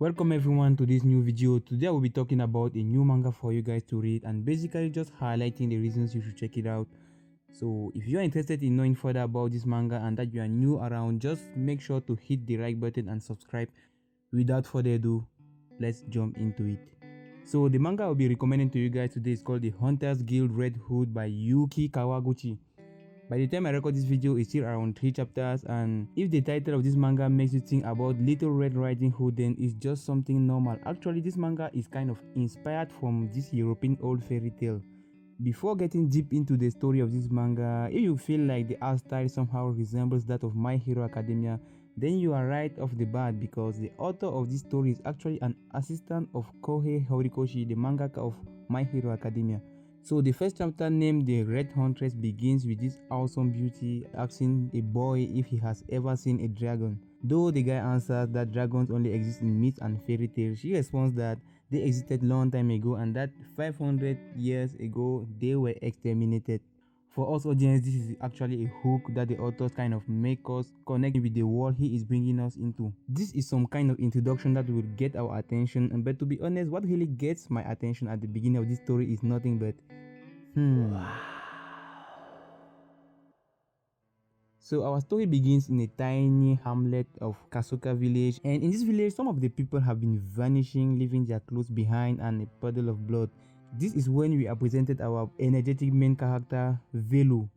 Welcome everyone to this new video. Today I will be talking about a new manga for you guys to read and basically just highlighting the reasons you should check it out. So if you are interested in knowing further about this manga and that you are new around, just make sure to hit the like button and subscribe. Without further ado, let's jump into it. So the manga I will be recommending to you guys today is called The Hunters Guild Red Hood by Yuki Kawaguchi. By the time I record this video, it's still around 3 chapters, and if the title of this manga makes you think about Little Red Riding Hood, then it's just something normal. Actually, this manga is kind of inspired from this European old fairy tale. Before getting deep into the story of this manga, if you feel like the art style somehow resembles that of My Hero Academia, then you are right off the bat, because the author of this story is actually an assistant of Kohei Horikoshi, the mangaka of My Hero Academia. So the first chapter, named The Red Huntress, begins with this awesome beauty asking a boy if he has ever seen a dragon. Though the guy answers that dragons only exist in myths and fairy tales, she responds that they existed long time ago and that 500 years ago they were exterminated. For us audience, this is actually a hook that the authors kind of make us connect with the world he is bringing us into. This is some kind of introduction that will get our attention, but to be honest, what really gets my attention at the beginning of this story is nothing but wow. So our story begins in a tiny hamlet of Kasuka village, and in this village some of the people have been vanishing, leaving their clothes behind and a puddle of blood. This is when we are presented our energetic main character, Velu.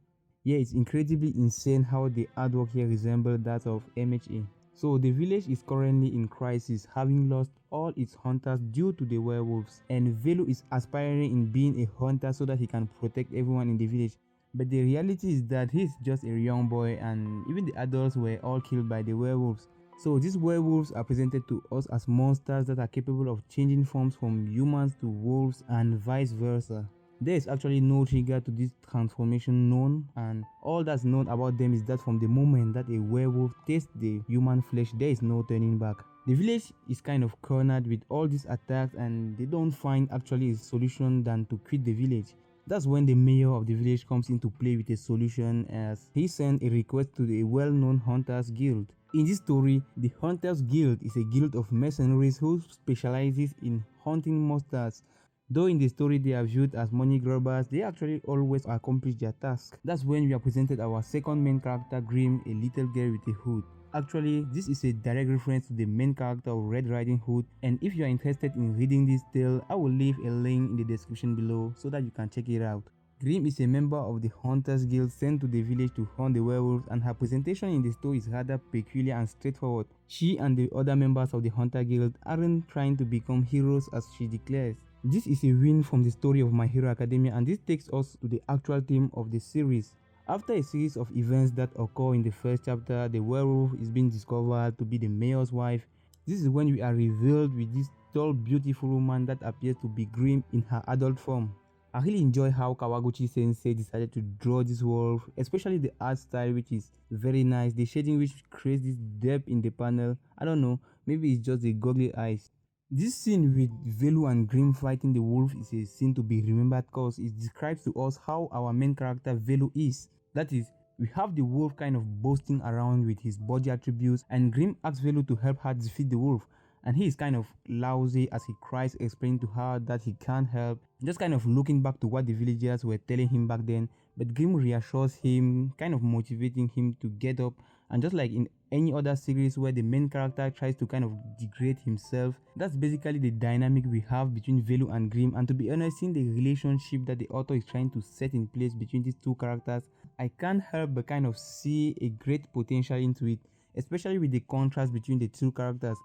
Yeah, it's incredibly insane how the artwork here resembles that of MHA. So the village is currently in crisis, having lost all its hunters due to the werewolves, and Velu is aspiring in being a hunter so that he can protect everyone in the village. But the reality is that he's just a young boy, and even the adults were all killed by the werewolves. So these werewolves are presented to us as monsters that are capable of changing forms from humans to wolves and vice versa. There is actually no trigger to this transformation known, and all that's known about them is that from the moment that a werewolf tastes the human flesh, there is no turning back. The village is kind of cornered with all these attacks, and they don't find actually a solution than to quit the village. That's when the mayor of the village comes into play with a solution, as he sent a request to the well-known Hunters Guild. In this story, the Hunters Guild is a guild of mercenaries who specializes in hunting monsters. Though in the story they are viewed as money grubbers, they actually always accomplish their task. That's when we are presented our second main character, Grim, a little girl with a hood. Actually, this is a direct reference to the main character of Red Riding Hood, and if you are interested in reading this tale, I will leave a link in the description below so that you can check it out. Grim is a member of the Hunters Guild sent to the village to hunt the werewolves, and her presentation in the story is rather peculiar and straightforward. She and the other members of the Hunter Guild aren't trying to become heroes as she declares. This is a win from the story of My Hero Academia, and this takes us to the actual theme of the series. After a series of events that occur in the first chapter, the werewolf is being discovered to be the mayor's wife. This is when we are revealed with this tall, beautiful woman that appears to be Grim in her adult form. I really enjoy how Kawaguchi sensei decided to draw this wolf, especially the art style, which is very nice. The shading which creates this depth in the panel. I don't know, maybe it's just the goggly eyes. This scene with Velu and Grim fighting the wolf is a scene to be remembered because it describes to us how our main character Velu is. That is, we have the wolf kind of boasting around with his body attributes, and Grim asks Velu to help her defeat the wolf, and he is kind of lousy as he cries, explaining to her that he can't help, just kind of looking back to what the villagers were telling him back then. But Grim reassures him, kind of motivating him to get up, and just like in any other series where the main character tries to kind of degrade himself, that's basically the dynamic we have between Velu and Grim. And to be honest, seeing the relationship that the author is trying to set in place between these two characters, I can't help but kind of see a great potential into it, especially with the contrast between the two characters.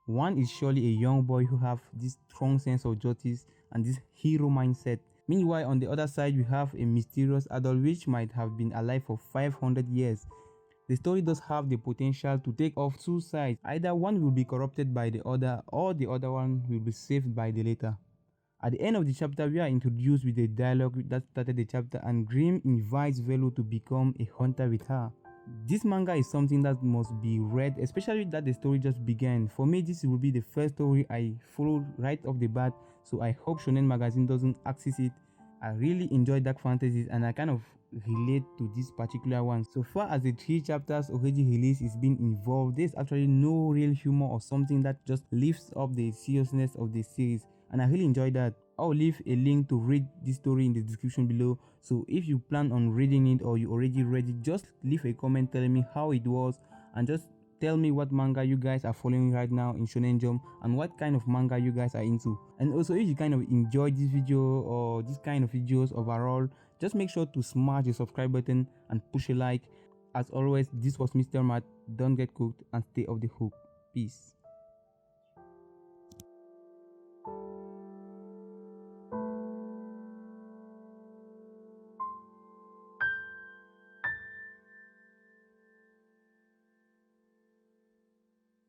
One is surely a young boy who have this strong sense of justice and this hero mindset. Meanwhile, on the other side, we have a mysterious adult which might have been alive for 500 years. The story does have the potential to take off two sides. Either one will be corrupted by the other, or the other one will be saved by the latter. At the end of the chapter, we are introduced with the dialogue that started the chapter, and Grim invites Velu to become a hunter with her. This manga is something that must be read, especially that the story just began. For me, this will be the first story I followed right off the bat, so I hope Shonen Magazine doesn't access it. I really enjoy dark fantasies and I kind of relate to this particular one. So far as the 3 chapters already released is being involved, there's actually no real humor or something that just lifts up the seriousness of the series, and I really enjoy that. I'll leave a link to read this story in the description below, so if you plan on reading it or you already read it, just leave a comment telling me how it was, and just tell me what manga you guys are following right now in Shonen Jump and what kind of manga you guys are into. And also, if you kind of enjoyed this video or this kind of videos overall, just make sure to smash the subscribe button and push a like. As always, this was Mr. Matt. Don't get cooked and stay off the hook. Peace.